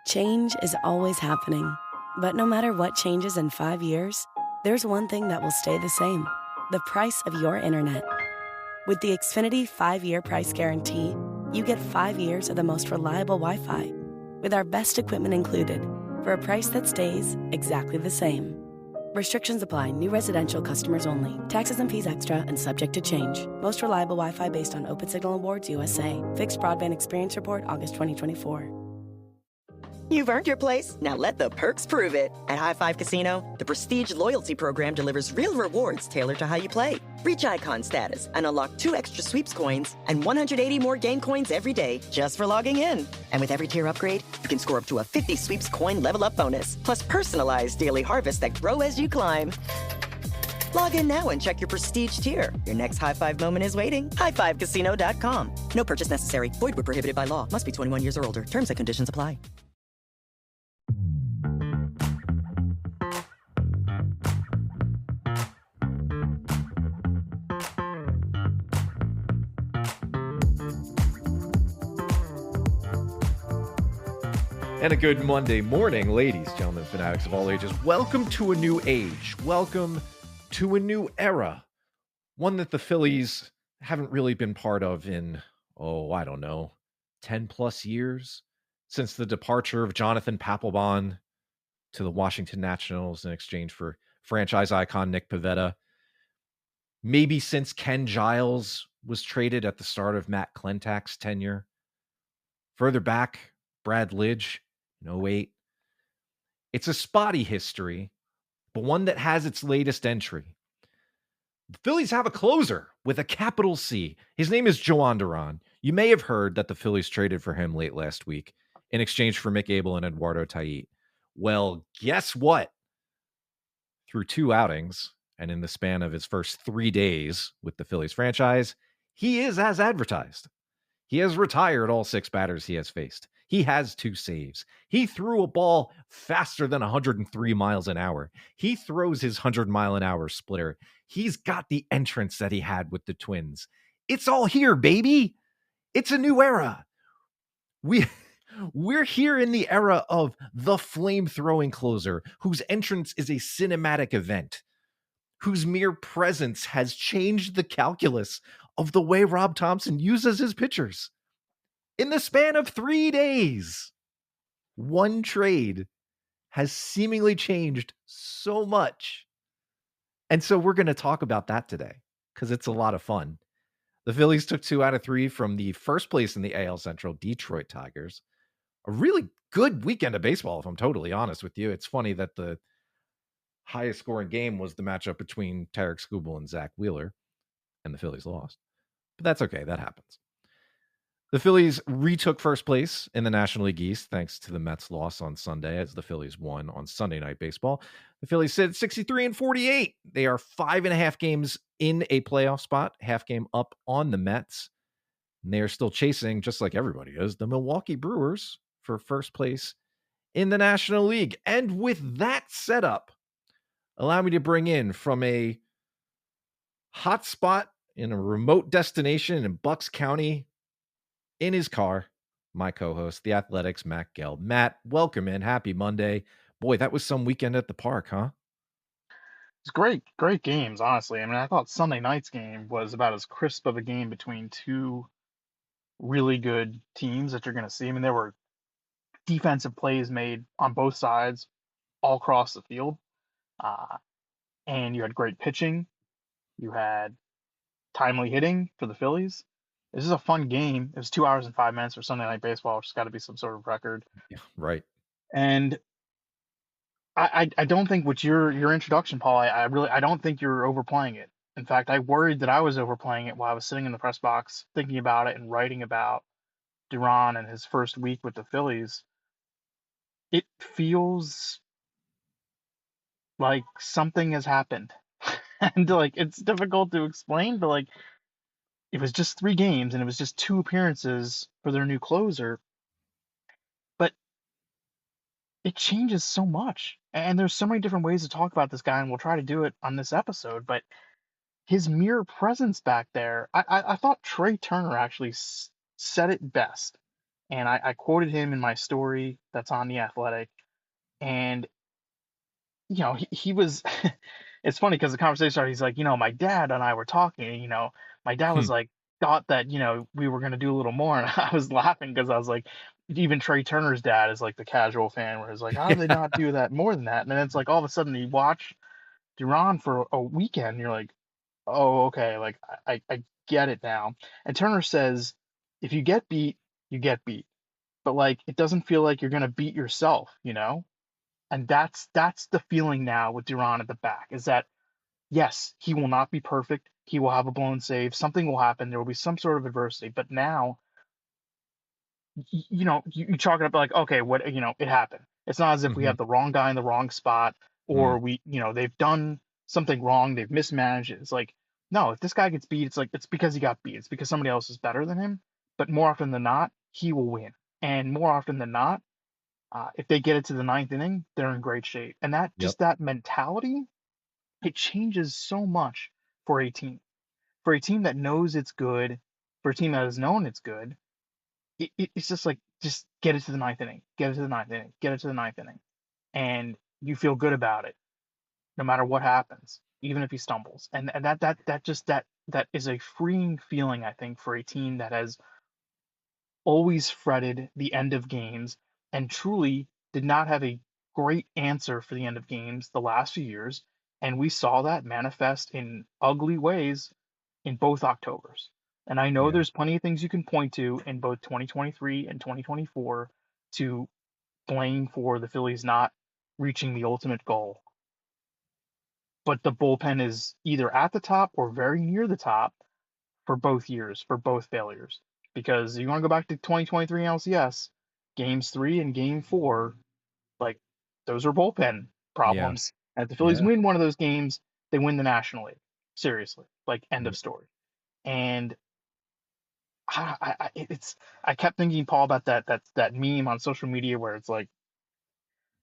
Change is always happening, but no matter what changes in 5 years, there's one thing that will stay the same: the price of your internet. With the Xfinity 5-year price guarantee, you get 5 years of the most reliable Wi-Fi, with our best equipment included, for a price that stays exactly the same. Restrictions apply. New residential customers only. Taxes and fees extra and subject to change. Most reliable Wi-Fi based on Open Signal Awards USA. Fixed Broadband Experience Report, August 2024. You've earned your place. Now let the perks prove it. At High Five Casino, the Prestige Loyalty Program delivers real rewards tailored to how you play. Reach icon status and unlock 2 extra sweeps coins and 180 more game coins every day just for logging in. And with every tier upgrade, you can score up to a 50 sweeps coin level up bonus, plus personalized daily harvests that grow as you climb. Log in now and check your Prestige tier. Your next High Five moment is waiting. HighFiveCasino.com. No purchase necessary. Void where prohibited by law. Must be 21 years or older. Terms and conditions apply. And a good Monday morning, ladies, gentlemen, fanatics of all ages. Welcome to a new age. Welcome to a new era. One that the Phillies haven't really been part of in, 10 plus years since the departure of Jonathan Papelbon to the Washington Nationals in exchange for franchise icon Nick Pivetta. Maybe since Ken Giles was traded at the start of Matt Klentak's tenure. Further back, Brad Lidge. No, wait. It's a spotty history, but one that has its latest entry. The Phillies have a closer with a capital C. His name is Jhoan Duran. You may have heard that the Phillies traded for him late last week in exchange for Mick Abel and Eduardo Tait. Well, guess what? Through 2 outings and in the span of his first 3 days with the Phillies franchise, he is as advertised. He has retired all 6 batters he has faced. He has 2 saves. He threw a ball faster than 103 miles an hour. He throws his 100-mile-an-hour splitter. He's got the entrance that he had with the Twins. It's all here, baby. It's a new era. We're here in the era of the flame-throwing closer, whose entrance is a cinematic event, whose mere presence has changed the calculus of the way Rob Thompson uses his pitchers. In the span of 3 days, one trade has seemingly changed so much. And so we're going to talk about that today because it's a lot of fun. The Phillies took 2 out of 3 from the first place in the AL Central, Detroit Tigers. A really good weekend of baseball, if I'm totally honest with you. It's funny that the highest scoring game was the matchup between Tarek Skubal and Zach Wheeler, and the Phillies lost. But that's okay. That happens. The Phillies retook first place in the National League East thanks to the Mets' loss on Sunday as the Phillies won on Sunday Night Baseball. The Phillies sit 63-48. They are 5.5 games in a playoff spot, half game up on the Mets. And they are still chasing, just like everybody is, the Milwaukee Brewers for first place in the National League. And with that setup, allow me to bring in from a hot spot in a remote destination in Bucks County, in his car, my co-host, The Athletics, Matt Gelb. Matt, welcome in. Happy Monday. Boy, that was some weekend at the park, huh? It's great games, honestly. I mean, I thought Sunday night's game was about as crisp of a game between 2 really good teams that you're going to see. I mean, there were defensive plays made on both sides all across the field. And you had great pitching. You had timely hitting for the Phillies. This is a fun game. It was 2 hours and 5 minutes for Sunday Night Baseball, which has got to be some sort of record. Yeah, right. And I don't think with your introduction, Paul, I don't think you're overplaying it. In fact, I worried that I was overplaying it while I was sitting in the press box thinking about it and writing about Duran and his first week with the Phillies. It feels like something has happened. And like it's difficult to explain, but like it was just 3 games and it was just 2 appearances for their new closer. But it changes so much. And there's so many different ways to talk about this guy, and we'll try to do it on this episode. But his mere presence back there, I thought Trey Turner actually said it best. And I quoted him in my story that's on The Athletic. And, he was, it's funny because the conversation started. He's like, my dad and I were talking, and, my dad Hmm. was like, thought that, we were going to do a little more. And I was laughing because I was like, even Trey Turner's dad is like the casual fan where he's like, how do they not do that more than that? And then it's like all of a sudden you watch Duran for a weekend, and you're like, oh, okay, like I get it now. And Turner says, if you get beat, you get beat. But like it doesn't feel like you're gonna beat yourself, And that's the feeling now with Duran at the back, is that yes, he will not be perfect. He will have a blown save. Something will happen. There will be some sort of adversity. But now, you chalk it up like, okay, what, it happened. It's not as if we Hmm. have the wrong guy in the wrong spot, Mm. or they've done something wrong, they've mismanaged it. It's like, no, if this guy gets beat, it's like, it's because he got beat. It's because somebody else is better than him. But more often than not, he will win. And more often than not, if they get it to the ninth inning, they're in great shape. And that, Yep. just that mentality, it changes so much for a team. For a team that knows it's good, for a team that has known it's good, it's just like, just get it to the ninth inning, get it to the ninth inning, get it to the ninth inning, and you feel good about it no matter what happens, even if he stumbles. And that is a freeing feeling, I think, for a team that has always fretted the end of games and truly did not have a great answer for the end of games the last few years. And we saw that manifest in ugly ways in both Octobers. And I know Yeah. there's plenty of things you can point to in both 2023 and 2024 to blame for the Phillies not reaching the ultimate goal. But the bullpen is either at the top or very near the top for both years, for both failures. Because you want to go back to 2023 LCS, games 3 and game 4, like those are bullpen Yeah. problems. And if the Phillies Yeah. win one of those games, they win the National League. Seriously, like end Mm. of story. And I kept thinking, Paul, about that meme on social media where it's like,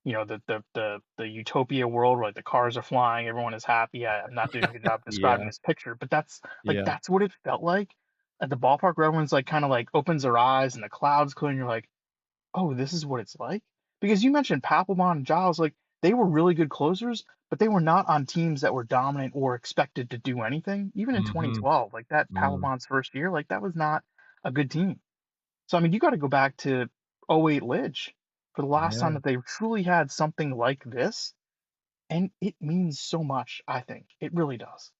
the utopia world where like the cars are flying, everyone is happy. I'm not doing a good job describing Yeah. this picture, but that's like Yeah. that's what it felt like at the ballpark, where everyone's like kind of like opens their eyes and the clouds clear, and you're like, oh, this is what it's like. Because you mentioned Papelbon and Giles, like they were really good closers, but they were not on teams that were dominant or expected to do anything. Even in Hmm. 2012, like that Mm. Papelbon's first year, like that was not a good team. So I mean, you got to go back to '08 Lidge for the last time Yeah. that they truly had something like this, and it means so much, I think. It really does.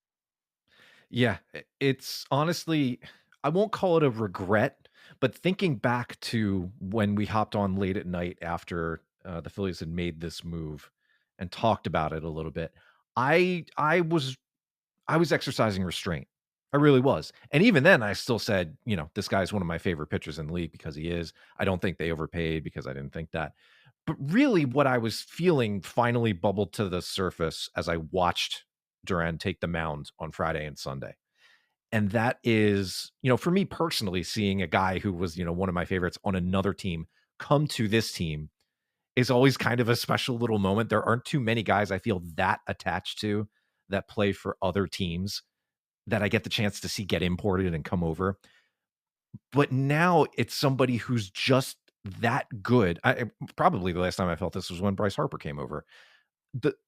Yeah. It's honestly, I won't call it a regret, but thinking back to when we hopped on late at night after the Phillies had made this move and talked about it a little bit, I was exercising restraint. I really was. And even then, I still said, this guy's one of my favorite pitchers in the league because he is. I don't think they overpaid because I didn't think that. But really, what I was feeling finally bubbled to the surface as I watched Duran take the mound on Friday and Sunday. And that is, for me personally, seeing a guy who was, one of my favorites on another team come to this team is always kind of a special little moment. There aren't too many guys I feel that attached to that play for other teams that I get the chance to see get imported and come over. But now it's somebody who's just that good. Probably the last time I felt this was when Bryce Harper came over.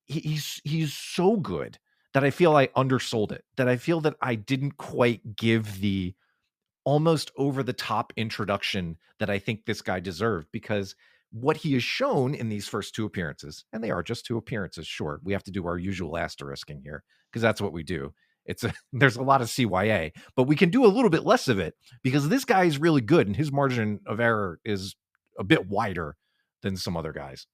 He's so good that I feel I undersold it. That I feel that I didn't quite give the almost over the top introduction that I think this guy deserved, because what he has shown in these first two appearances, and they are just two appearances, sure, we have to do our usual asterisking here because that's what we do. There's a lot of CYA, but we can do a little bit less of it because this guy is really good and his margin of error is a bit wider than some other guys.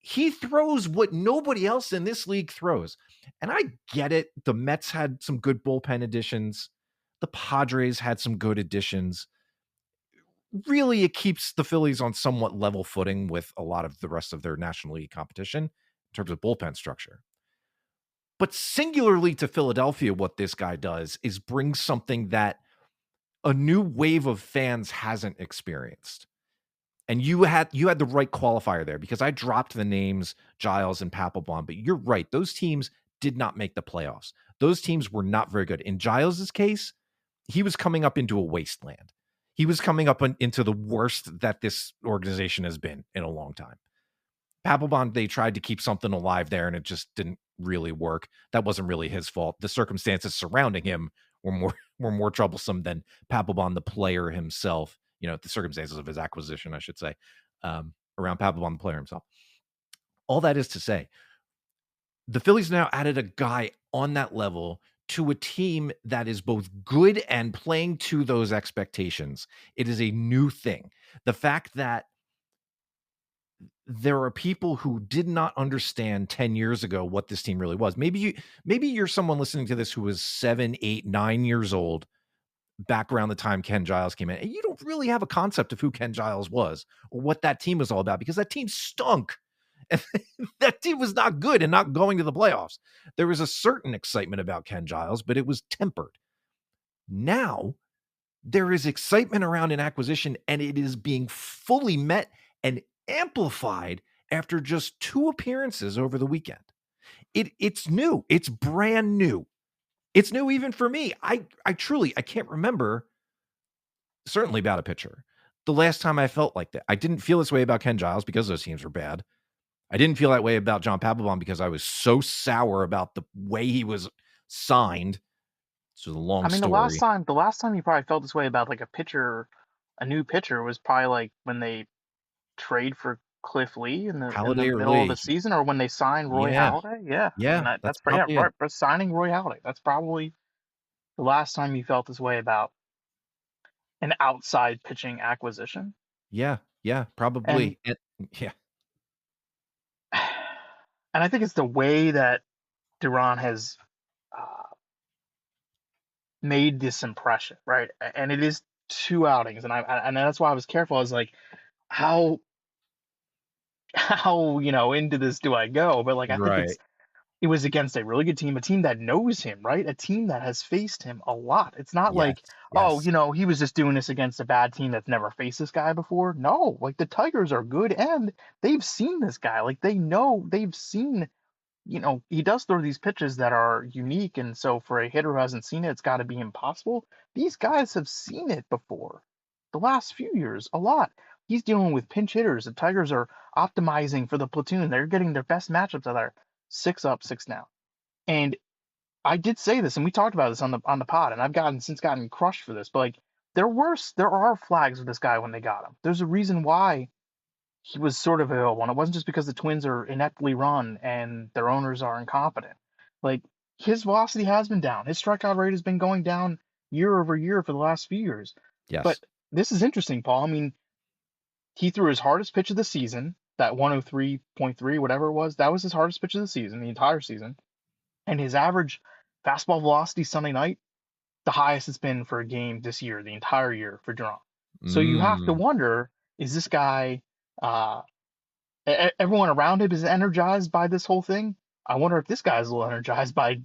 He throws what nobody else in this league throws. And I get it. The Mets had some good bullpen additions. The Padres had some good additions. Really, it keeps the Phillies on somewhat level footing with a lot of the rest of their National League competition in terms of bullpen structure. But singularly to Philadelphia, what this guy does is bring something that a new wave of fans hasn't experienced. And you had the right qualifier there, because I dropped the names Giles and Papelbon, but you're right. Those teams did not make the playoffs. Those teams were not very good. In Giles's case, he was coming up into a wasteland. He was coming up into the worst that this organization has been in a long time. Papelbon, they tried to keep something alive there, and it just didn't really work. That wasn't really his fault. The circumstances surrounding him were more troublesome than Papelbon, the player himself. The circumstances of his acquisition, I should say, around Papelbon, the player himself. All that is to say, the Phillies now added a guy on that level to a team that is both good and playing to those expectations. It is a new thing. The fact that there are people who did not understand 10 years ago what this team really was. Maybe you're someone listening to this who was 7, 8, 9 years old back around the time Ken Giles came in, and you don't really have a concept of who Ken Giles was or what that team was all about, because that team stunk. And that team was not good and not going to the playoffs. There was a certain excitement about Ken Giles, but it was tempered. Now there is excitement around an acquisition, and it is being fully met and amplified after just 2 appearances over the weekend. It's new. It's brand new. It's new even for me. I can't remember, certainly about a pitcher, the last time I felt like that. I didn't feel this way about Ken Giles because those teams were bad. I didn't feel that way about John Papelbon because I was so sour about the way he was signed. This was a long story. The last time you probably felt this way about like a new pitcher was probably like when they trade for Cliff Lee in the middle of the season, or when they signed Roy Halladay. Yeah. Yeah. That's probably right. But signing Roy Halladay, that's probably the last time you felt this way about an outside pitching acquisition. Yeah, probably. Yeah. And I think it's the way that Duran has made this impression, right? And it is 2 outings, and that's why I was careful. I was like, how into this do I go? But like, I think it was against a really good team, a team that knows him, right? A team that has faced him a lot. It's not like, oh, he was just doing this against a bad team that's never faced this guy before. No, like the Tigers are good, and they've seen this guy. Like they've seen, he does throw these pitches that are unique, and so for a hitter who hasn't seen it, it's got to be impossible. These guys have seen it before. The last few years, a lot. He's dealing with pinch hitters. The Tigers are optimizing for the platoon. They're getting their best matchups out there. 6 up, 6 down. And I did say this, and we talked about this on the pod, and I've gotten crushed for this, but like there are flags with this guy when they got him. There's a reason why he was sort of available, and it wasn't just because the Twins are ineptly run and their owners are incompetent. Like his velocity has been down. His strikeout rate has been going down year over year for the last few years. Yes. But this is interesting, Paul. I mean, he threw his hardest pitch of the season, that 103.3, whatever it was. That was his hardest pitch of the season, the entire season. And his average fastball velocity Sunday night, the highest it's been for a game this year, the entire year for Duran. So you have to wonder, is this guy, everyone around him is energized by this whole thing? I wonder if this guy's a little energized by,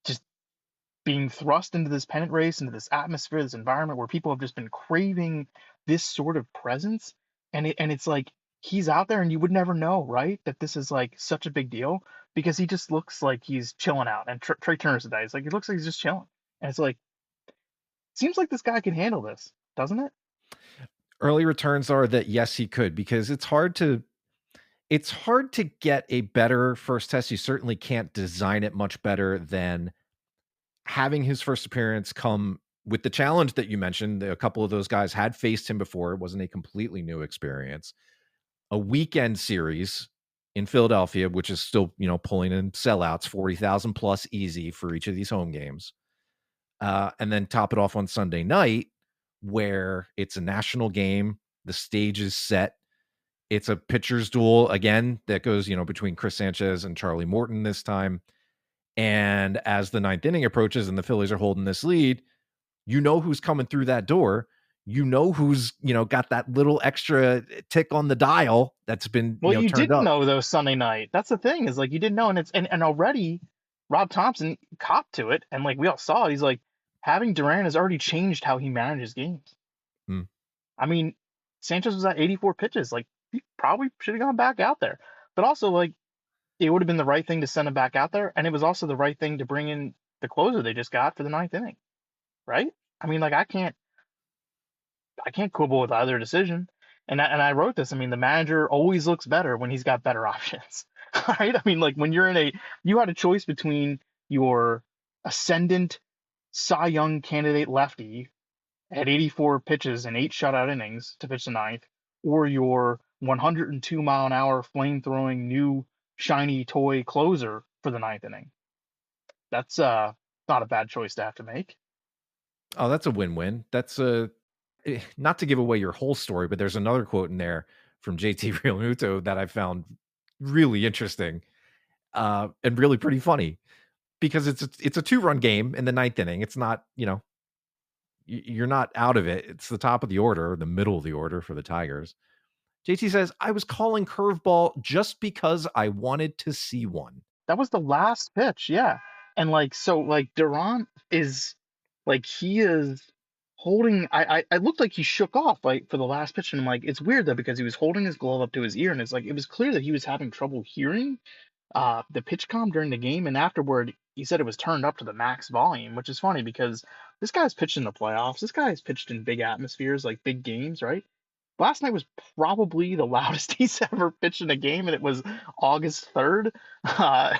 just being thrust into this pennant race, into this atmosphere, this environment where people have just been craving this sort of presence. And it's like he's out there and you would never know, right? That this is like such a big deal because he just looks like he's chilling out. And Trey Turner said that. He's like, it looks like he's just chilling. And it's like, seems like this guy can handle this, doesn't it? Early returns are that yes, he could, because it's hard to get a better first test. You certainly can't design it much better than having his first appearance come with the challenge that you mentioned. A couple of those guys had faced him before. It wasn't a completely new experience. A weekend series in Philadelphia, which is still, pulling in sellouts, 40,000 plus easy for each of these home games. And then top it off on Sunday night, where it's a national game. The stage is set. It's a pitcher's duel again that goes, between Chris Sanchez and Charlie Morton this time. And as the 9th inning approaches and the Phillies are holding this lead, who's coming through that door. Who's, got that little extra tick on the dial that's been, well, you turned didn't up. know though Sunday night. That's the thing, is like you didn't know, and already Rob Thompson copped to it, and like we all saw it. He's like, having Duran has already changed how he manages games. I mean, Sanchez was at 84 pitches. Like he probably should have gone back out there, but also like it would have been the right thing to send him back out there, and it was also the right thing to bring in the closer they just got for the 9th inning, right? I mean, like I can't I can't quibble with either decision. And I wrote this. I mean, the manager always looks better when he's got better options, right? I mean, like when you had a choice between your ascendant Cy Young candidate lefty at 84 pitches and 8 shutout innings to pitch the ninth, or your 102-mile-an-hour flame-throwing new shiny toy closer for the ninth inning. That's not a bad choice to have to make. Oh, that's a win-win. That's not to give away your whole story, but there's another quote in there from JT Realmuto that I found really interesting and really pretty funny because it's a 2-run game in the ninth inning. It's not, you're not out of it. It's the top of the order, the middle of the order for the Tigers. JT says, I was calling curveball just because I wanted to see one. That was the last pitch, yeah. And Duran is he is holding I looked like he shook off like for the last pitch, and I'm like, it's weird though, because he was holding his glove up to his ear, and it's like it was clear that he was having trouble hearing the pitch comm during the game, and afterward he said it was turned up to the max volume, which is funny because this guy's pitched in the playoffs. This guy's pitched in big atmospheres, like big games, right? Last night was probably the loudest he's ever pitched in a game, and it was August 3rd uh,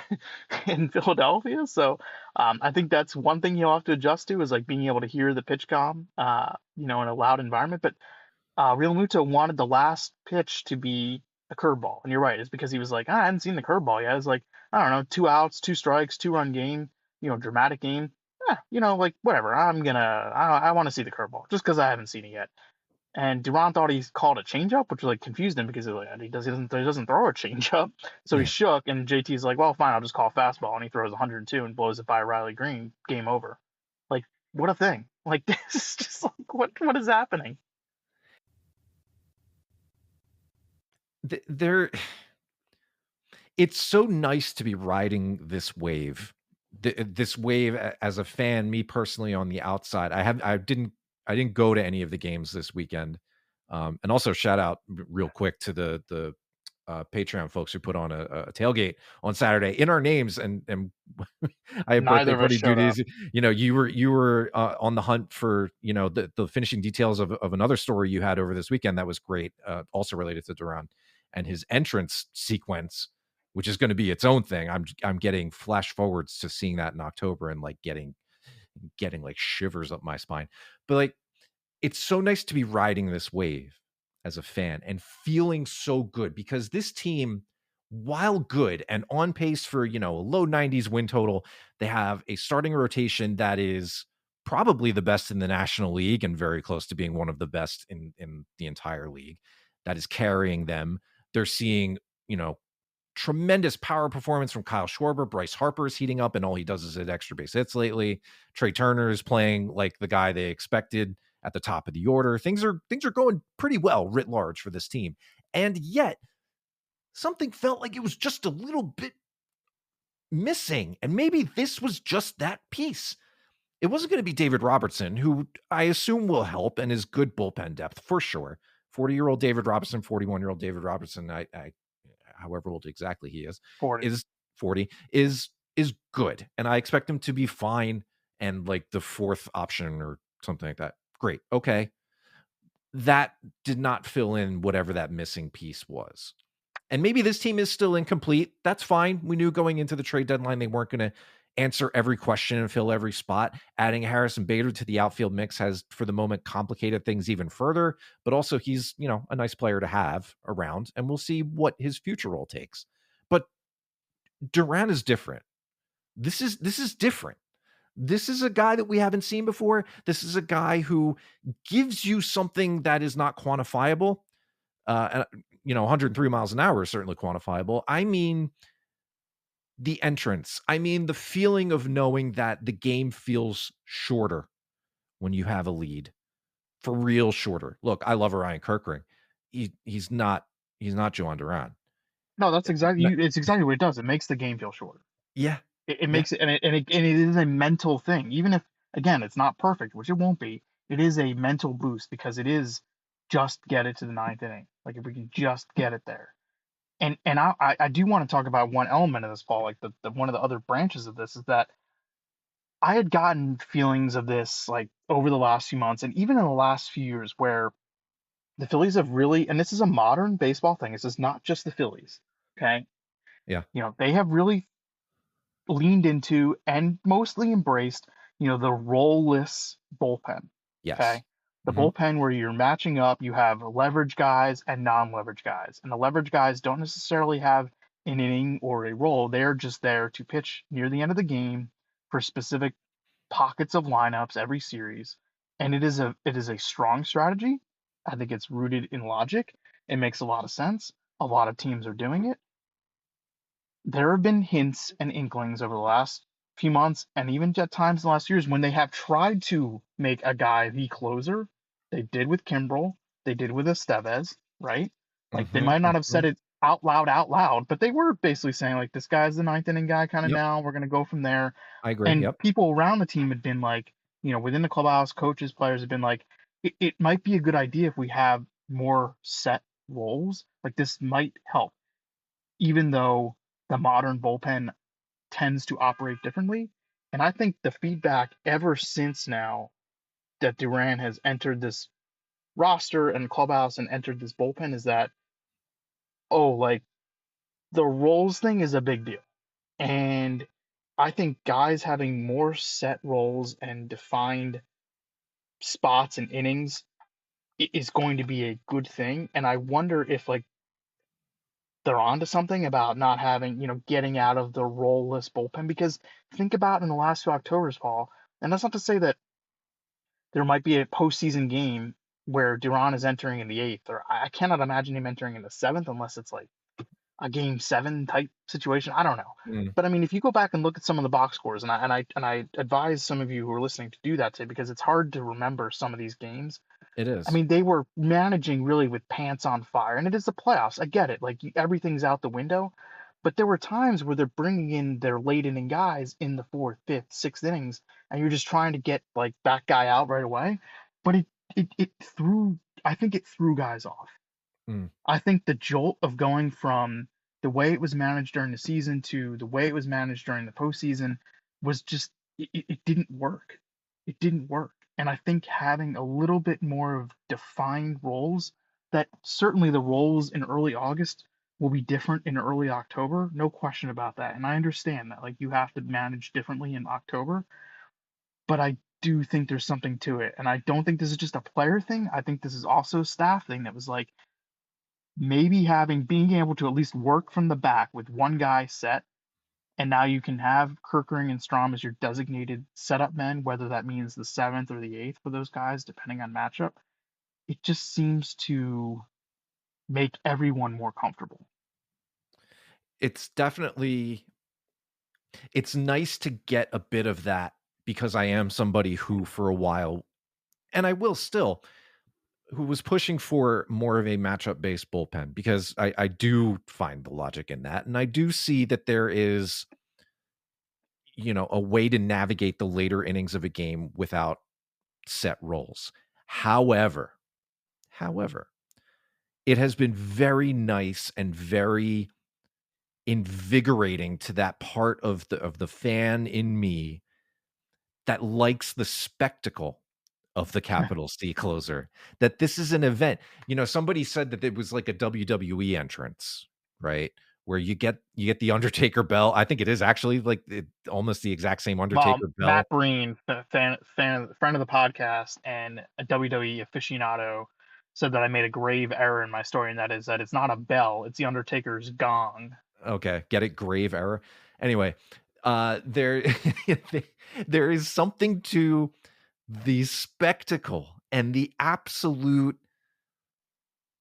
in Philadelphia. So I think that's one thing you'll have to adjust to is like being able to hear the pitch comm, in a loud environment. But Real Muto wanted the last pitch to be a curveball, and you're right. It's because he was like, I hadn't seen the curveball yet. It's like, I don't know, 2 outs, 2 strikes, 2-run game, dramatic game. Like whatever. I want to see the curveball just because I haven't seen it yet. And Duran thought he called a changeup, which like confused him because he doesn't throw a changeup. So he Yeah. shook, and JT's like, well, fine, I'll just call fastball, and he throws 102 and blows it by Riley Green. Game over. Like, what a thing! Like this is just like what is happening? There, it's so nice to be riding this wave. This wave as a fan, me personally on the outside. I didn't go to any of the games this weekend. And also shout out real quick to the Patreon folks who put on a tailgate on Saturday in our names, and I have birthday Neither of us party showed up. duties. You were on the hunt for the finishing details of another story you had over this weekend that was great, also related to Duran and his entrance sequence, which is going to be its own thing. I'm getting flash forwards to seeing that in October and like getting like shivers up my spine. But like, it's so nice to be riding this wave as a fan and feeling so good because this team, while good and on pace for, a low 90s win total, they have a starting rotation that is probably the best in the National League and very close to being one of the best in the entire league that is carrying them. They're seeing, tremendous power performance from Kyle Schwarber. Bryce Harper is heating up, and all he does is hit extra base hits lately. Trey Turner is playing like the guy they expected at the top of the order. Things are going pretty well writ large for this team. And yet, something felt like it was just a little bit missing. And maybe this was just that piece. It wasn't going to be David Robertson, who I assume will help and is good bullpen depth for sure. 40-year-old David Robertson, 41-year-old David Robertson, I however old exactly he is 40. 40 is good, and I expect him to be fine and like the fourth option or something like that. Great. Okay. That did not fill in whatever that missing piece was. And maybe this team is still incomplete. That's fine. We knew going into the trade deadline they weren't going to answer every question and fill every spot. Adding Harrison Bader to the outfield mix has, for the moment, complicated things even further. But also, he's a nice player to have around, and we'll see what his future role takes. But Duran is different. This is different. This is a guy that we haven't seen before. This is a guy who gives you something that is not quantifiable. 103 miles an hour is certainly quantifiable. I mean, the entrance. I mean, the feeling of knowing that the game feels shorter when you have a lead, for real shorter. Look, I love Ryan Kirkring. He's not Jhoan Duran. No, that's exactly it's exactly what it does. It makes the game feel shorter. Yeah. It Yeah. makes it, and it is a mental thing. Even if, again, it's not perfect, which it won't be, it is a mental boost because it is just get it to the ninth inning. Like if we can just get it there. And I do want to talk about one element of this, Paul, like the one of the other branches of this is that I had gotten feelings of this like over the last few months and even in the last few years where the Phillies have really, and this is a modern baseball thing. This is not just the Phillies. Okay. Yeah. They have really leaned into and mostly embraced, the role-less bullpen. Yes. Okay. The Hmm. bullpen where you're matching up, you have leverage guys and non-leverage guys. And the leverage guys don't necessarily have an inning or a role. They're just there to pitch near the end of the game for specific pockets of lineups every series. And it is a strong strategy. I think it's rooted in logic. It makes a lot of sense. A lot of teams are doing it. There have been hints and inklings over the last few months and even at times in the last years when they have tried to make a guy the closer. They did with Kimbrel, they did with Estevez, right? Like they Hmm. might not have Hmm. said it out loud, but they were basically saying like this guy's the ninth inning guy kind of Yep. now. We're gonna go from there. I agree. And Yep. people around the team had been like, within the clubhouse, coaches, players have been like, it might be a good idea if we have more set roles. Like this might help even though the modern bullpen tends to operate differently. And I think the feedback ever since now that Duran has entered this roster and clubhouse and entered this bullpen is that, oh, like the roles thing is a big deal. And I think guys having more set roles and defined spots and innings is going to be a good thing. And I wonder if like they're onto something about not having, getting out of the role-less bullpen. Because think about in the last two Octobers, Paul, and that's not to say that there might be a postseason game where Duran is entering in the eighth, or I cannot imagine him entering in the seventh unless it's like a game seven type situation. I don't know. Mm, But I mean, if you go back and look at some of the box scores, and I advise some of you who are listening to do that today because it's hard to remember some of these games. it I is. mean, they were managing really with pants on fire, and it is the playoffs. I get it. Like everything's out the window, but there were times where they're bringing in their late inning guys in the fourth, fifth, sixth innings, and you're just trying to get like that guy out right away. But it threw. I think it threw guys off. Mm. I think the jolt of going from the way it was managed during the season to the way it was managed during the postseason was just it didn't work. It didn't work. And I think having a little bit more of defined roles, that certainly the roles in early August will be different in early October, no question about that. And I understand that like you have to manage differently in October, but I do think there's something to it. And I don't think this is just a player thing. I think this is also a staff thing that was like maybe being able to at least work from the back with one guy set, and now you can have Kirkering and Strom as your designated setup men, whether that means the seventh or the eighth for those guys, depending on matchup. It just seems to make everyone more comfortable. It's definitely it's nice to get a bit of that because I am somebody who for a while, and I will still, who was pushing for more of a matchup based bullpen because I do find the logic in that. And I do see that there is, a way to navigate the later innings of a game without set roles. However, it has been very nice and very invigorating to that part of the fan in me that likes the spectacle of the capital C closer, that this is an event. Somebody said that it was like a WWE entrance, right? Where you get the Undertaker bell. I think it is actually like almost the exact same Undertaker Matt bell. Breen, friend of the podcast and a WWE aficionado, said that I made a grave error in my story, and that is that it's not a bell; it's the Undertaker's gong. Okay, get it? Grave error. Anyway, there there is something to the spectacle and the absolute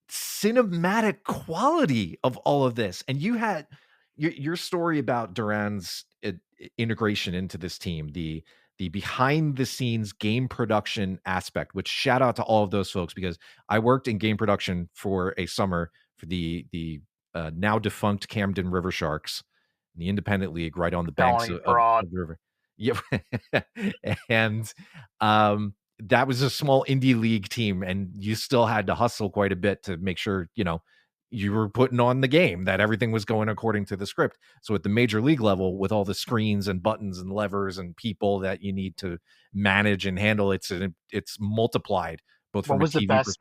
cinematic quality of all of this. And you had your story about Duran's integration into this team, the behind the scenes game production aspect, which shout out to all of those folks because I worked in game production for a summer for the now defunct Camden River Sharks, the independent league right on the banks Felony fraud. of the river. Yeah. And that was a small indie league team, and you still had to hustle quite a bit to make sure, you were putting on the game, that everything was going according to the script. So at the major league level, with all the screens and buttons and levers and people that you need to manage and handle, it's multiplied both What from a was the TV best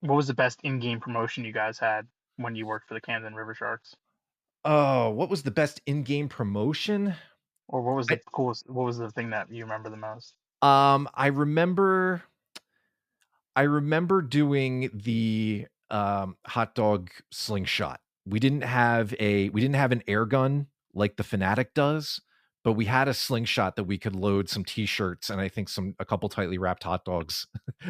what was the best in-game promotion you guys had when you worked for the Camden River Sharks? Oh, what was the best in-game promotion? Or what was I the coolest, what was the thing that you remember the most? I remember doing the hot dog slingshot. We didn't have an air gun like the Fanatic does, but we had a slingshot that we could load some t-shirts and I think a couple tightly wrapped hot dogs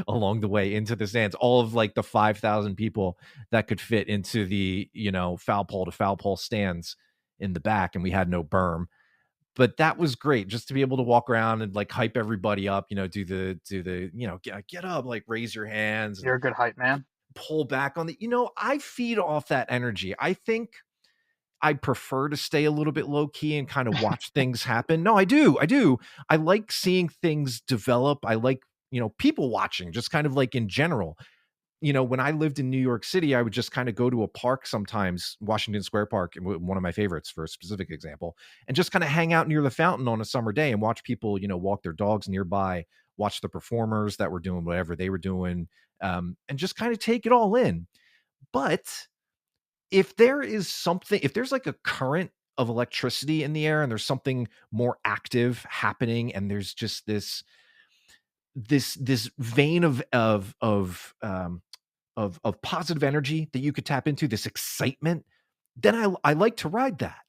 along the way into the stands. All of like the 5,000 people that could fit into the, foul pole to foul pole stands in the back, and we had no berm. But that was great just to be able to walk around and like hype everybody up, do the, get up, like raise your hands and You're a good hype man. pull back on the, I feed off that energy. I think I prefer to stay a little bit low key and kind of watch things happen. No, I do. I like seeing things develop. I like, people watching, just kind of like in general. When I lived in New York City, I would just kind of go to a park sometimes, Washington Square Park, one of my favorites for a specific example, and just kind of hang out near the fountain on a summer day and watch people, walk their dogs nearby, watch the performers that were doing whatever they were doing, and just kind of take it all in. But if there's like a current of electricity in the air and there's something more active happening and there's just this vein of positive energy that you could tap into, this excitement, then I like to ride that.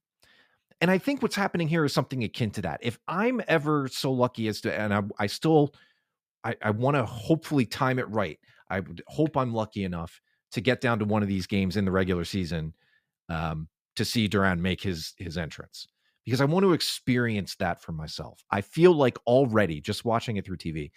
And I think what's happening here is something akin to that. If I'm ever so lucky as to, and I want to hopefully time it right. I would hope I'm lucky enough to get down to one of these games in the regular season, to see Duran make his entrance, because I want to experience that for myself. I feel like already just watching it through TV,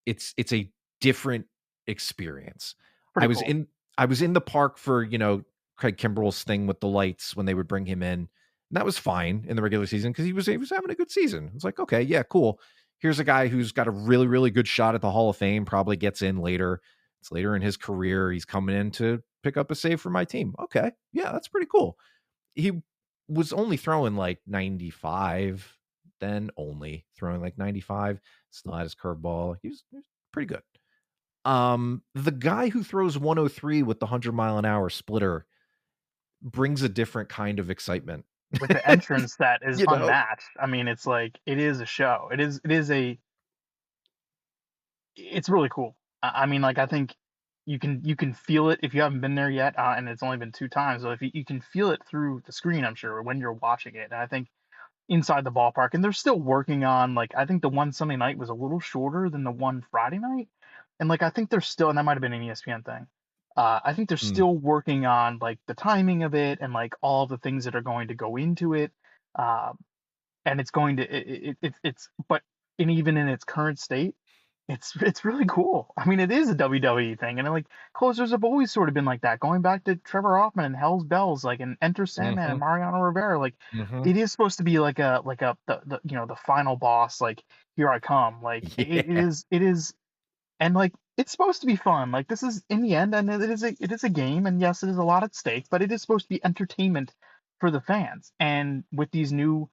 it's a different experience. I Pretty was cool. in I was in the park for, Craig Kimbrell's thing with the lights when they would bring him in. And that was fine in the regular season because he was having a good season. It's like, okay, yeah, cool. Here's a guy who's got a really, really good shot at the Hall of Fame, probably gets in later. It's later in his career. He's coming in to pick up a save for my team. Okay. Yeah, that's pretty cool. He was only throwing like 95, then only throwing like 95. Still had his curveball. He was pretty good. The guy who throws 103 with the 100-mile-an-hour splitter brings a different kind of excitement. With the entrance that is You know? unmatched. I mean, it's like it is a show. It's really cool. I mean, like I think you can feel it if you haven't been there yet, and it's only been two times. So if you can feel it through the screen, I'm sure when you're watching it. And I think inside the ballpark, and they're still working on, like, I think the one Sunday night was a little shorter than the one Friday night, and like I think they're still, and that might have been an ESPN thing. I think they're Mm, still working on like the timing of it and like all the things that are going to go into it. Uh, and it's going to it's but and even in its current state, it's really cool. I mean, it is a WWE thing, and like closers have always sort of been like that, going back to Trevor Hoffman and Hell's Bells, like, and Enter Sandman and mhm, Mariano Rivera. Like mhm. it is supposed to be like a the the final boss, like here I come. Like Yeah. it is, and like it's supposed to be fun. Like this is in the end, and it is a game, and yes, it is a lot at stake, but it is supposed to be entertainment for the fans. And with the new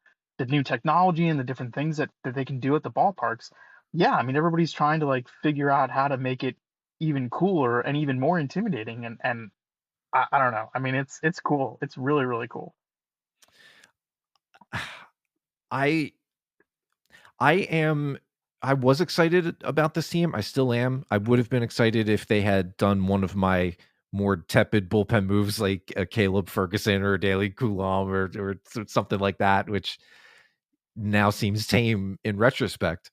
technology and the different things that they can do at the ballparks, yeah, I mean everybody's trying to like figure out how to make it even cooler and even more intimidating. And I don't know. I mean it's cool. It's really really cool. I I am I was excited about this team. I still am. I would have been excited if they had done one of my more tepid bullpen moves like a Caleb Ferguson or a Daly Coulomb or something like that, which now seems tame in retrospect.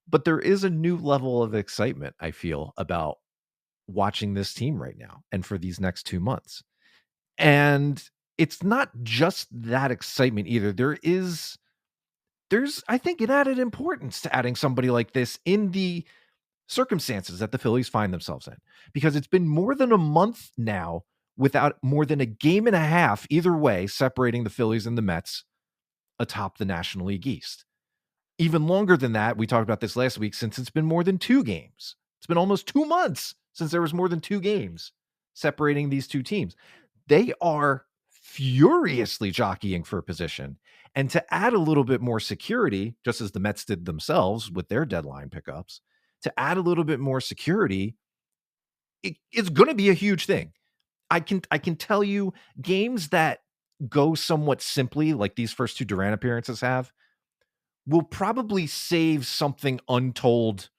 But there is a new level of excitement I feel about watching this team right now and for these next 2 months. And it's not just that excitement either. There's I think an added importance to adding somebody like this in the circumstances that the Phillies find themselves in, because it's been more than a month now without more than a game and a half either way separating the Phillies and the Mets atop the National League East. Even longer than that, we talked about this last week, since it's been more than 2 games. It's been almost 2 months since there was more than 2 games separating these two teams. They are furiously jockeying for position. And to add a little bit more security, just as the Mets did themselves with their deadline pickups, to add a little bit more security, it's going to be a huge thing. I can tell you games that go somewhat simply, like these first two Duran appearances have, will probably save something untold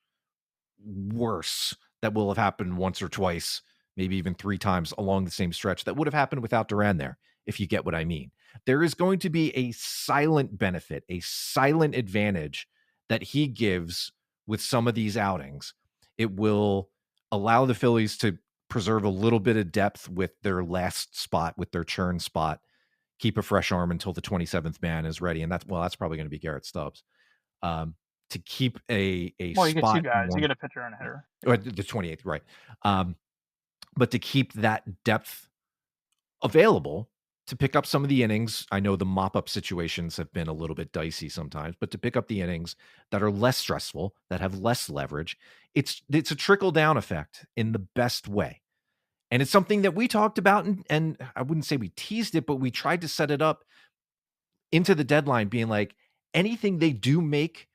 worse that will have happened once or twice, maybe even three times along the same stretch that would have happened without Duran there, if you get what I mean. There is going to be a silent benefit, a silent advantage that he gives with some of these outings. It will allow the Phillies to preserve a little bit of depth with their last spot, with their churn spot, keep a fresh arm until the 27th man is ready. And that's probably going to be Garrett Stubbs. To keep a Well, you get two spot guys. more, You get a pitcher and a hitter. or the 28th, right? But to keep that depth available to pick up some of the innings. I know the mop-up situations have been a little bit dicey sometimes, but to pick up the innings that are less stressful, that have less leverage, it's a trickle-down effect in the best way. And it's something that we talked about, and I wouldn't say we teased it, but we tried to set it up into the deadline, being like, anything they do make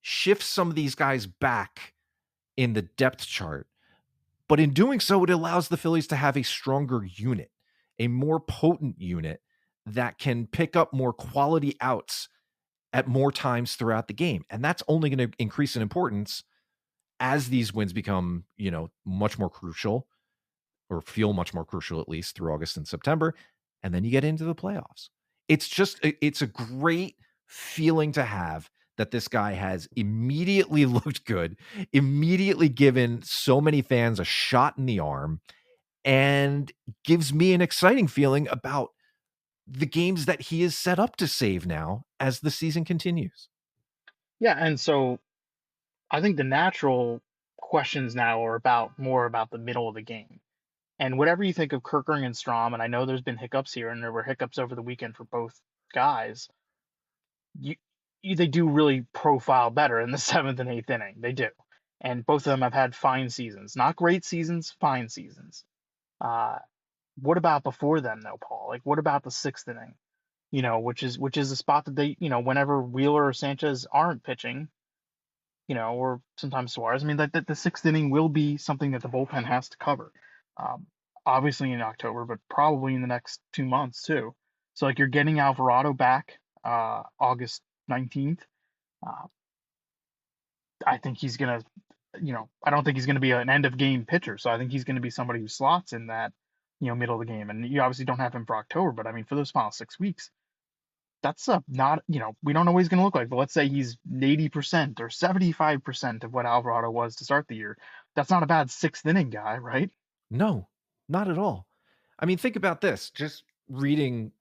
shifts some of these guys back in the depth chart. But in doing so, it allows the Phillies to have a stronger unit, a more potent unit that can pick up more quality outs at more times throughout the game. And that's only going to increase in importance as these wins become, much more crucial, or feel much more crucial, at least through August and September. And then you get into the playoffs. It's a great feeling to have that this guy has immediately looked good, immediately given so many fans a shot in the arm, and gives me an exciting feeling about the games that he is set up to save now as the season continues. Yeah, and so I think the natural questions now are more about the middle of the game. And whatever you think of Kirkering and Strom, and I know there's been hiccups here, and there were hiccups over the weekend for both guys. They do really profile better in the seventh and eighth inning. They do, and both of them have had fine seasons, not great seasons, fine seasons. What about before then, though, Paul? Like, what about the sixth inning? Which is a spot that they, whenever Wheeler or Sanchez aren't pitching, or sometimes Suarez. I mean, that the sixth inning will be something that the bullpen has to cover. Um, Obviously in October, but probably in the next 2 months too. So like you're getting Alvarado back August 19th. Uh, I think he's gonna, I don't think he's gonna be an end of game pitcher. So I think he's gonna be somebody who slots in that, middle of the game. And you obviously don't have him for October, but I mean for those final 6 weeks, that's not, we don't know what he's going to look like, but let's say he's 80% or 75% of what Alvarado was to start the year. That's not a bad sixth inning guy, right? No, not at all. I mean, think about this. Just reading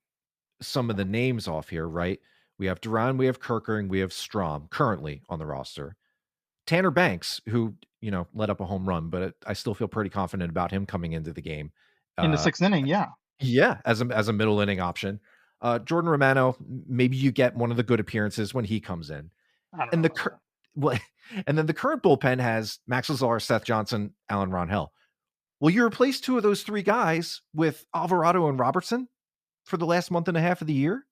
some of the names off here, right? We have Duran, we have Kirkering, we have Strom currently on the roster. Tanner Banks, who, let up a home run, but I still feel pretty confident about him coming into the game. In the sixth inning, yeah. Yeah, as a middle inning option. Jordan Romano, maybe you get one of the good appearances when he comes in. I don't And know. and then the current bullpen has Max Lazar, Seth Johnson, Alan Ronhell. Well, you replace two of those three guys with Alvarado and Robertson for the last month and a half of the year,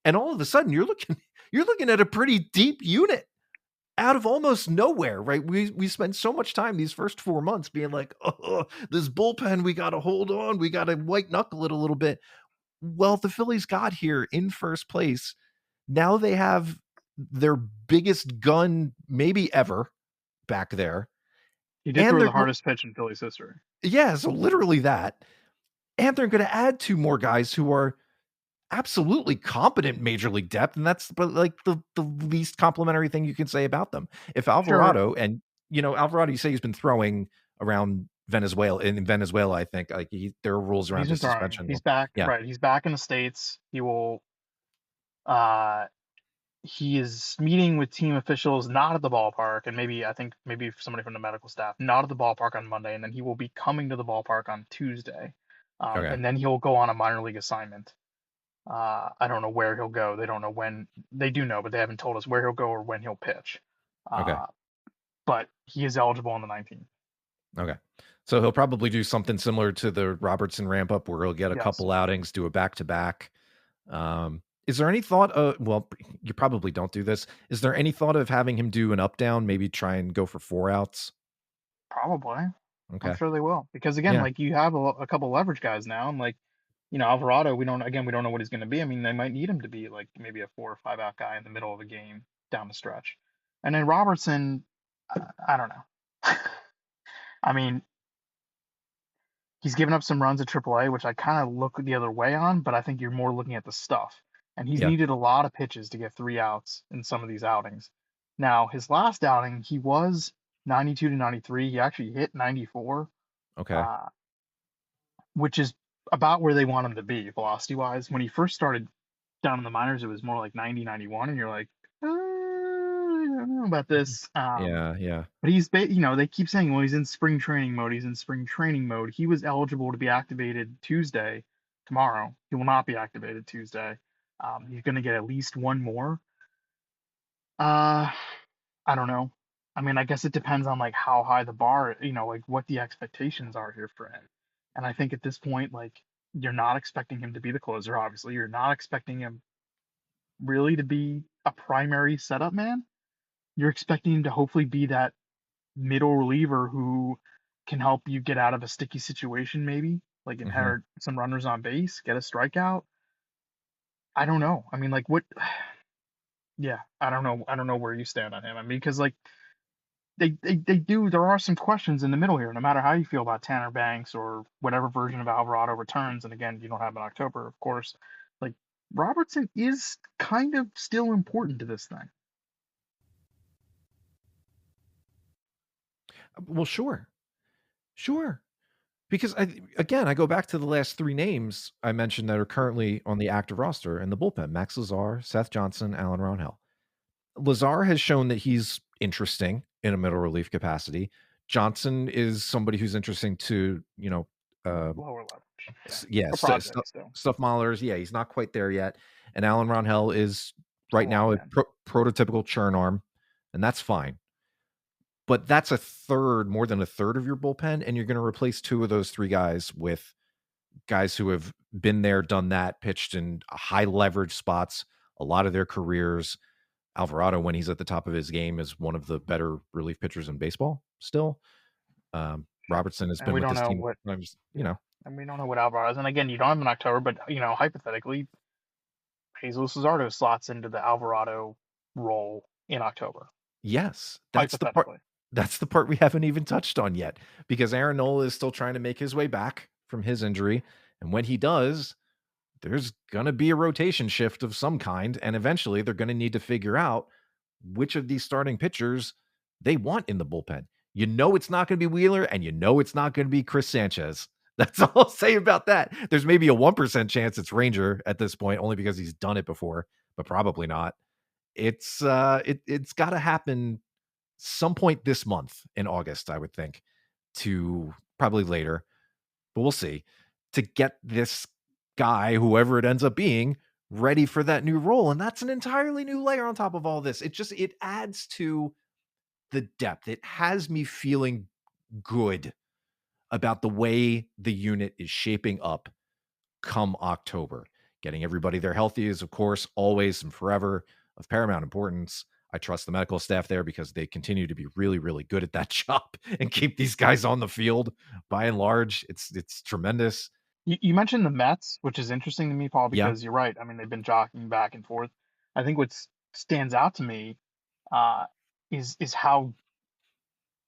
and all of a sudden you're looking at a pretty deep unit out of almost nowhere, right? We spent so much time these first 4 months being like, oh, this bullpen, we got to hold on, we got to white knuckle it a little bit. Well, the Phillies got here in first place. Now they have their biggest gun maybe ever back there. He did throw the hardest pitch in Phillies history. Yeah, so literally that. And they're going to add two more guys who are absolutely competent major league depth, and that's like the least complimentary thing you can say about them. If Alvarado, Sure. and Alvarado, you say he's been throwing around Venezuela, I think like there are rules around his suspension. He's back, Yeah. right? He's back in the States. He will. He is meeting with team officials not at the ballpark, and maybe somebody from the medical staff not at the ballpark on Monday, and then he will be coming to the ballpark on Tuesday, Okay. and then he'll go on a minor league assignment. I don't know where he'll go. They don't know when. They do know, but they haven't told us where he'll go or when he'll pitch. Okay. But he is eligible on the 19th. Okay. So he'll probably do something similar to the Robertson ramp up where he'll get a Yes. couple outings, do a back to back. Is there any thought of, well, you probably don't do this. Is there any thought of having him do an up down, maybe try and go for 4 outs? Probably. I'm Okay. sure they will. Because again, Yeah. like you have a couple leverage guys now, and like, Alvarado, we don't know what he's going to be. I mean, they might need him to be like maybe a 4 or 5 out guy in the middle of a game down the stretch. And then Robertson, I don't know. I mean, he's given up some runs at AAA, which I kind of look the other way on, but I think you're more looking at the stuff. And he's Yeah. needed a lot of pitches to get 3 outs in some of these outings. Now, his last outing, he was 92 to 93. He actually hit 94, Okay. uh, which is about where they want him to be velocity wise. When he first started down in the minors, it was more like 90, 91, and you're like, I don't know about this. Yeah. Yeah. But they keep saying, well, he's in spring training mode. He's in spring training mode. He was eligible to be activated Tuesday, tomorrow. He will not be activated Tuesday. He's going to get at least one more. Uh, I don't know. I mean, I guess it depends on like how high the bar, like what the expectations are here for him. And I think at this point, like you're not expecting him to be the closer. Obviously, you're not expecting him really to be a primary setup man. You're expecting him to hopefully be that middle reliever who can help you get out of a sticky situation, maybe like Hmm. inherit some runners on base, get a strikeout. I don't know. I mean, like what? Yeah, I don't know. I don't know where you stand on him. I mean, because like they do. There are some questions in the middle here. No matter how you feel about Tanner Banks or whatever version of Alvarado returns, and again, you don't have in October, of course. Like Robertson is kind of still important to this thing. Well, sure. Sure. Because I go back to the last three names I mentioned that are currently on the active roster in the bullpen: Max Lazar, Seth Johnson, Alan Ronhill. Lazar has shown that he's interesting in a middle relief capacity. Johnson is somebody who's interesting to, uh, Lower leverage, yeah, yeah, a project still. stuff Mahler's. Yeah, he's not quite there yet. And Alan Ronhill is right Come on, now a man. prototypical churn arm, and that's fine. But that's more than a third of your bullpen, and you're going to replace two of those three guys with guys who have been there, done that, pitched in high leverage spots a lot of their careers. Alvarado, when he's at the top of his game, is one of the better relief pitchers in baseball still. Sure. Robertson has And been we with don't this know team what, sometimes, yeah, and we don't know what Alvarez. And again, you don't have him in October, but hypothetically, Jesus Luzardo slots into the Alvarado role in October. yes, Hypothetically, that's the part we haven't even touched on yet, because Aaron Nola is still trying to make his way back from his injury. And when he does, there's going to be a rotation shift of some kind. And eventually they're going to need to figure out which of these starting pitchers they want in the bullpen. It's not going to be Wheeler, and it's not going to be Chris Sanchez. That's all I'll say about that. There's maybe a 1% chance it's Ranger at this point, only because he's done it before, but probably not. It's got to happen some point this month in August, I would think, to probably later, but we'll see, to get this guy, whoever it ends up being, ready for that new role. And that's an entirely new layer on top of all this. It adds to the depth. It has me feeling good about the way the unit is shaping up come October. Getting everybody there healthy is, of course, always and forever of paramount importance. I trust the medical staff there because they continue to be really, really good at that job and keep these guys on the field. By and large, it's tremendous. you mentioned the Mets, which is interesting to me, Paul, Yeah. because you're right. I mean, they've been jockeying back and forth. I think what stands out to me uh, is how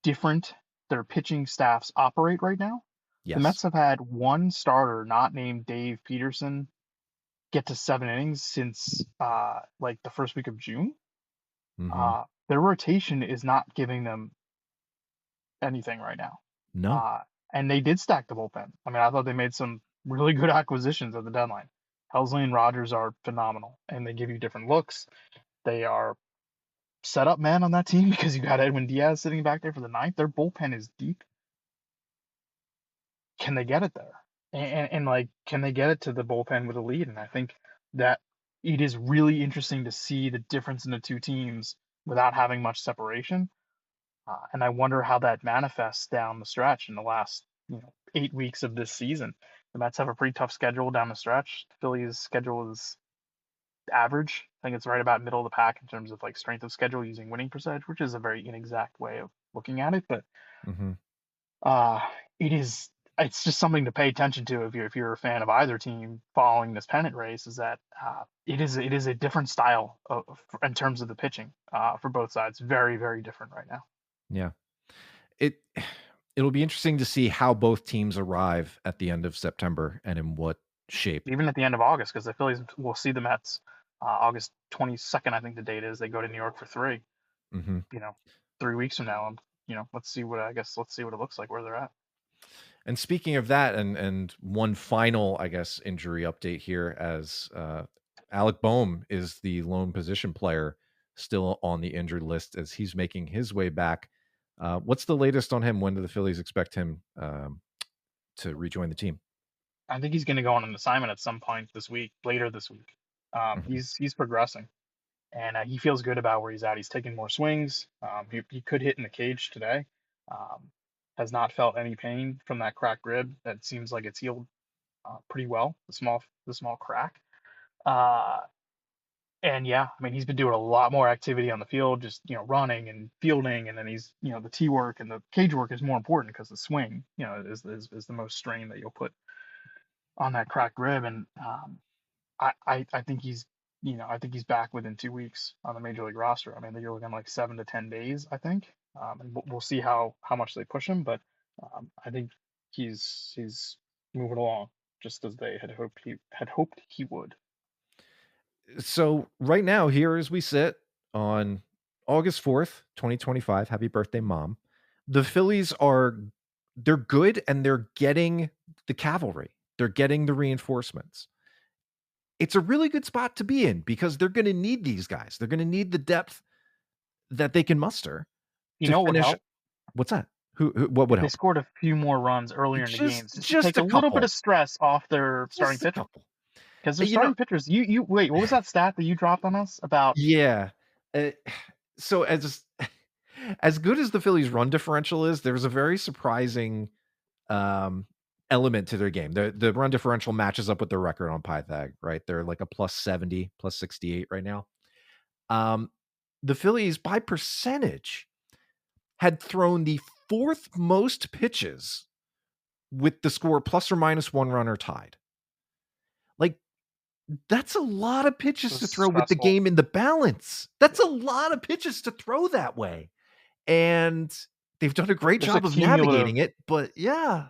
different their pitching staffs operate right now. The Yes. Mets have had one starter not named Dave Peterson get to 7 innings since like the first week of June. Mm-hmm. Their rotation is not giving them anything right now. No. Uh, and they did stack the bullpen. I mean, I thought they made some really good acquisitions at the deadline. Helsley and Rogers are phenomenal, and they give you different looks. They are set up man on that team because you got Edwin Diaz sitting back there for the ninth. Their bullpen is deep. Can they get it there? And like, can they get it to the bullpen with a lead? And I think that it is really interesting to see the difference in the two teams without having much separation. And I wonder how that manifests down the stretch in the last 8 weeks of this season. The Mets have a pretty tough schedule down the stretch. The Phillies' schedule is average. I think it's right about middle of the pack in terms of like strength of schedule using winning percentage, which is a very inexact way of looking at it. But Mm-hmm. uh, it is it's just something to pay attention to if you're a fan of either team following this pennant race. Is that it is a different style in terms of the pitching for both sides. Very very different right now. Yeah. It it'll be interesting to see how both teams arrive at the end of September and in what shape. Even at the end of August, because the Phillies will see the Mets August 22nd, I think the date is. They go to New York for three. Mm-hmm. 3 weeks from now, and let's see what it looks like where they're at. And speaking of that, and one final, I guess, injury update here, as Alec Boehm is the lone position player still on the injured list as he's making his way back. What's the latest on him? When do the Phillies expect him to rejoin the team? I think he's going to go on an assignment at some point this week, later this week. Mhm. He's progressing, and he feels good about where he's at. He's taking more swings. He could hit in the cage today. Um, has not felt any pain from that cracked rib. That seems like it's healed pretty well. The small crack. Uh, and yeah, I mean he's been doing a lot more activity on the field, just running and fielding, and then he's the tee work and the cage work is more important because the swing is the most strain that you'll put on that cracked rib. And I think he's back within 2 weeks on the major league roster. I mean, they're looking like 7 to 10 days, I think, and we'll see how much they push him. But I think he's moving along just as they had hoped he would. So right now, here as we sit on August 4th, 2025, happy birthday, Mom. The Phillies they're good and they're getting the cavalry. They're getting the reinforcements. It's a really good spot to be in because they're going to need these guys. They're going to need the depth that they can muster You to know what would finish. help What's that? What would if they help? scored a few more runs earlier in the games, just to Just take a a little bit couple. of stress off their starting Just a pitcher. couple. Because their You know, starting pitchers, you wait, what was that stat that you dropped on us about? yeah. Uh, so as good as the Phillies run differential is, there's a very surprising element to their game. The run differential matches up with their record on Pythag, right? They're like a plus 70, plus 68 right now. The Phillies by percentage had thrown the fourth most pitches with the score plus or minus one run or tied. Like, that's a lot of pitches It to was throw with the stressful. game in the balance. That's a lot of pitches to throw that way. And they've done a great There's a job of cumulative navigating it, but yeah.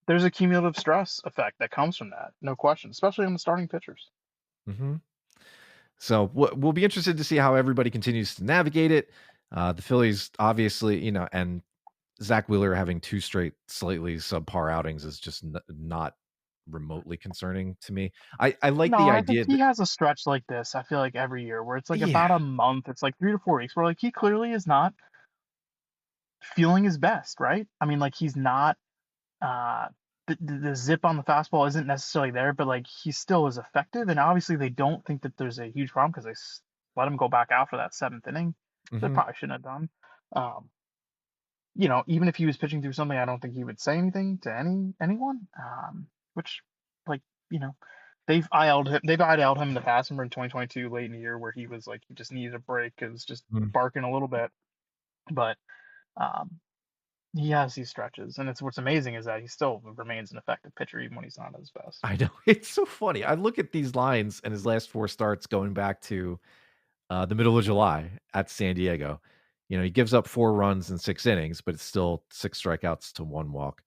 there's a cumulative stress effect that comes from that, no question, especially on the starting pitchers. Mm-hmm. So we'll be interested to see how everybody continues to navigate it. The Phillies, obviously, and Zach Wheeler having two straight slightly subpar outings is just not remotely concerning to me. I like No, the I think idea he that, has a stretch like this. I feel like every year where it's like yeah. about a month, it's like 3 to 4 weeks, where like he clearly is not feeling his best, right? I mean, like he's not uh the zip on the fastball isn't necessarily there, but like he still is effective. And obviously they don't think that there's a huge problem because let him go back out for that seventh inning. They Mm-hmm. probably shouldn't have done. Um, even if he was pitching through something, I don't think he would say anything to anyone. Which, like, you know, they've IL'd him in the past. Remember in 2022, late in the year, where he was like he just needed a break. It was just barking a little bit, but um, he has these stretches, and it's what's amazing is that he still remains an effective pitcher even when he's not at his best. I know. It's so funny. I look at these lines and his last four starts going back to the middle of July at San Diego. He gives up 4 runs in 6 innings, but it's still 6 strikeouts to 1 walk.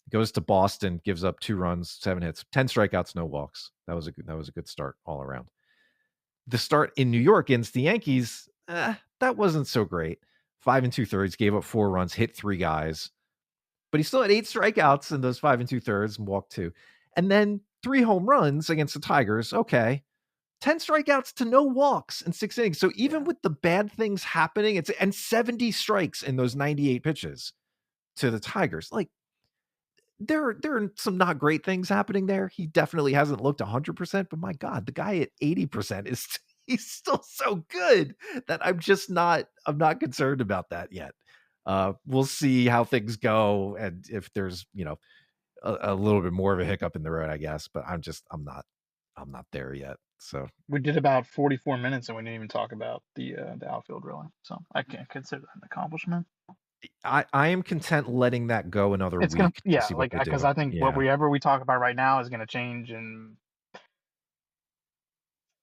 Goes to Boston, gives up 2 runs, 7 hits, 10 strikeouts, no walks. That was a good start all around. The start in New York against the Yankees, that wasn't so great. 5 2/3, gave up 4 runs, hit 3 guys, but he still had 8 strikeouts in those 5 2/3 and walked 2. And then 3 home runs against the Tigers. Okay. 10 strikeouts to no walks in 6 innings. So even with the bad things happening, and 70 strikes in those 98 pitches to the Tigers. Like, there are some not great things happening there. He definitely hasn't looked 100%, but my God, the guy at 80% he's still so good that I'm not concerned about that yet. We'll see how things go, and if there's a little bit more of a hiccup in the road, I guess. But I'm not there yet. So We did about 44 minutes and we didn't even talk about the outfield really. So I can't consider that an accomplishment. I am content letting that go another It's gonna, week to yeah, see what like they because do. I think Yeah. whatever we talk about right now is gonna change in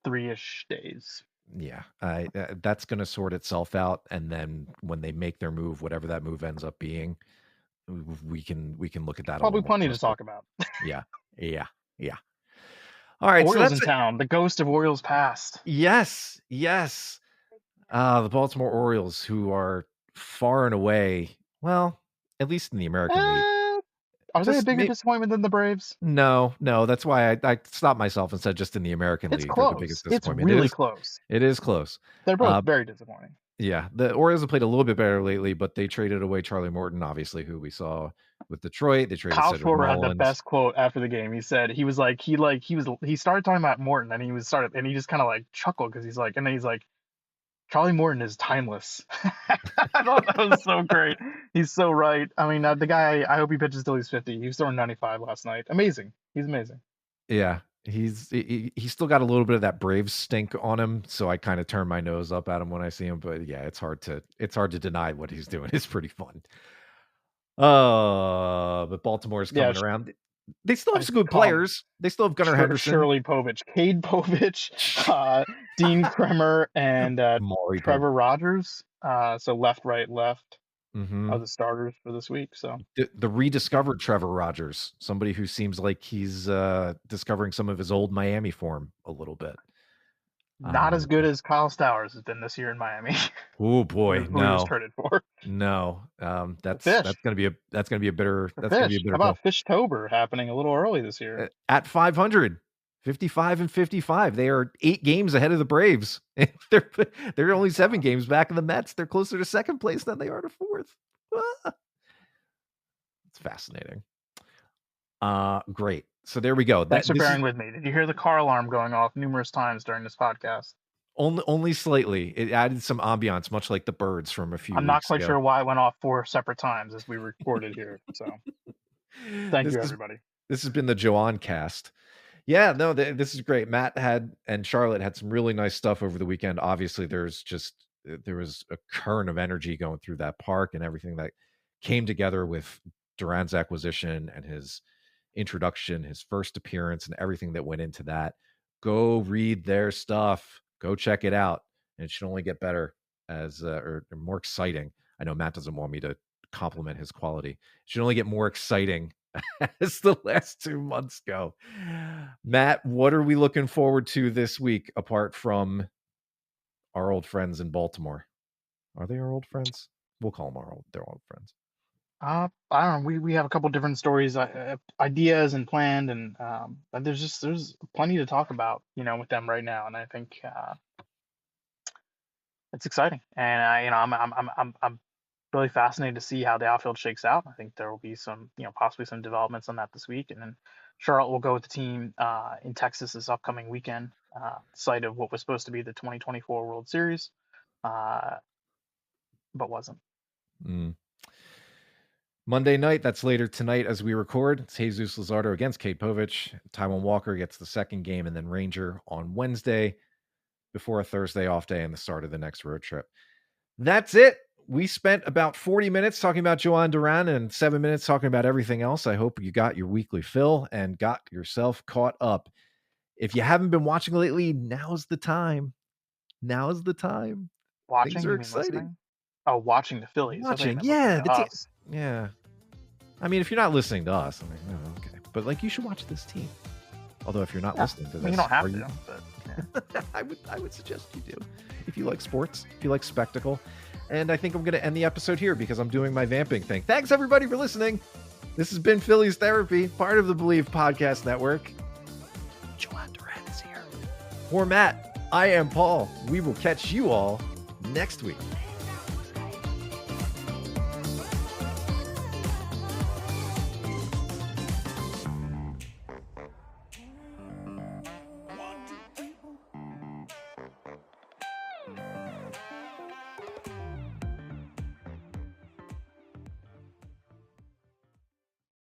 3-ish days. Yeah, that's going to sort itself out, and then when they make their move, whatever that move ends up being, we can look at that a Probably little more plenty to closely. talk about. Yeah, yeah, yeah. All right, so Orioles in that's it. town. The ghost of Orioles past. Yes, yes. The Baltimore Orioles, who are far and away, well, at least in the American League, Are they a just bigger disappointment than the Braves? no. That's why I stopped myself and said just in the American It's League, they're the biggest close. It's disappointment. really close. It is close. They're both very disappointing. Yeah, the Orioles have played a little bit better lately, but they traded away Charlie Morton, obviously, who we saw with Detroit. They traded Kyle Cedric Schwarber had the Mullins. best quote after the game. He said he started talking about Morton and he just kind of like chuckled because he's like, Charlie Morton is timeless. I thought that was so great. He's so right. I mean, the guy, I hope he pitches till he's 50. He was throwing 95 last night. Amazing. He's amazing. Yeah, he's still got a little bit of that Braves stink on him, so I kind of turn my nose up at him when I see him. But yeah, it's hard to deny what he's doing. It's pretty fun. But Baltimore's coming around. They still have some good players. They still have Gunnar Henderson, Shirley Povich, Cade Povich, Dean Kremer, and Trevor Rogers. So left, right, left are the starters for this week. So the rediscovered Trevor Rogers, somebody who seems like he's discovering some of his old Miami form a little bit. Not as good as Kyle Stowers has been this year in Miami. Oh boy, who he was traded for. No, that's gonna be a bitter. That's gonna be a bitter. How about Fishtober happening a little early this year at 500, 55 and 55. They are 8 games ahead of the Braves. They're only 7 games back of the Mets. They're closer to second place than they are to fourth. It's fascinating. Great. So there we go. Thanks for bearing with me. Did you hear the car alarm going off numerous times during this podcast? Only slightly. It added some ambiance, much like the birds from a few. I'm not quite sure why it went off 4 separate times as we recorded here. So, thank you, everybody. This has been the Jhoancast. Yeah, no, this is great. Matt and Charlotte had some really nice stuff over the weekend. Obviously, there was a current of energy going through that park, and everything that came together with Duran's acquisition and his introduction, his first appearance, and everything that went into that. Go read their stuff. Go check it out. And it should only get better or more exciting. I know Matt doesn't want me to compliment his quality. It should only get more exciting as the last 2 months go. Matt, what are we looking forward to this week apart from our old friends in Baltimore? Are they our old friends? We'll call them they're old friends. I don't know. We have a couple different stories, ideas, and planned, and there's plenty to talk about, with them right now, and I think it's exciting, and I'm really fascinated to see how the outfield shakes out. I think there will be some, possibly some developments on that this week, and then Charlotte will go with the team in Texas this upcoming weekend, site of what was supposed to be the 2024 World Series, but wasn't. Monday night, that's later tonight as we record. It's Jesus Luzardo against Cade Povich. Taijuan Walker gets the second game, and then Ranger on Wednesday before a Thursday off day and the start of the next road trip. That's it. We spent about 40 minutes talking about Jhoan Duran and 7 minutes talking about everything else. I hope you got your weekly fill and got yourself caught up. If you haven't been watching lately, now's the time. Now's the time. Watching? Things are exciting. Listening? Oh, watching the Phillies. Watching, yeah. Yeah. I mean, if you're not listening to us, okay. But you should watch this team. Although if you're not listening to this, you don't have to. But, yeah. I would suggest you do. If you like sports, if you like spectacle. And I think I'm going to end the episode here because I'm doing my vamping thing. Thanks everybody for listening. This has been Phillies Therapy, part of the Believe Podcast Network. Jhoan Duran is here. For Matt, I am Paul. We will catch you all next week.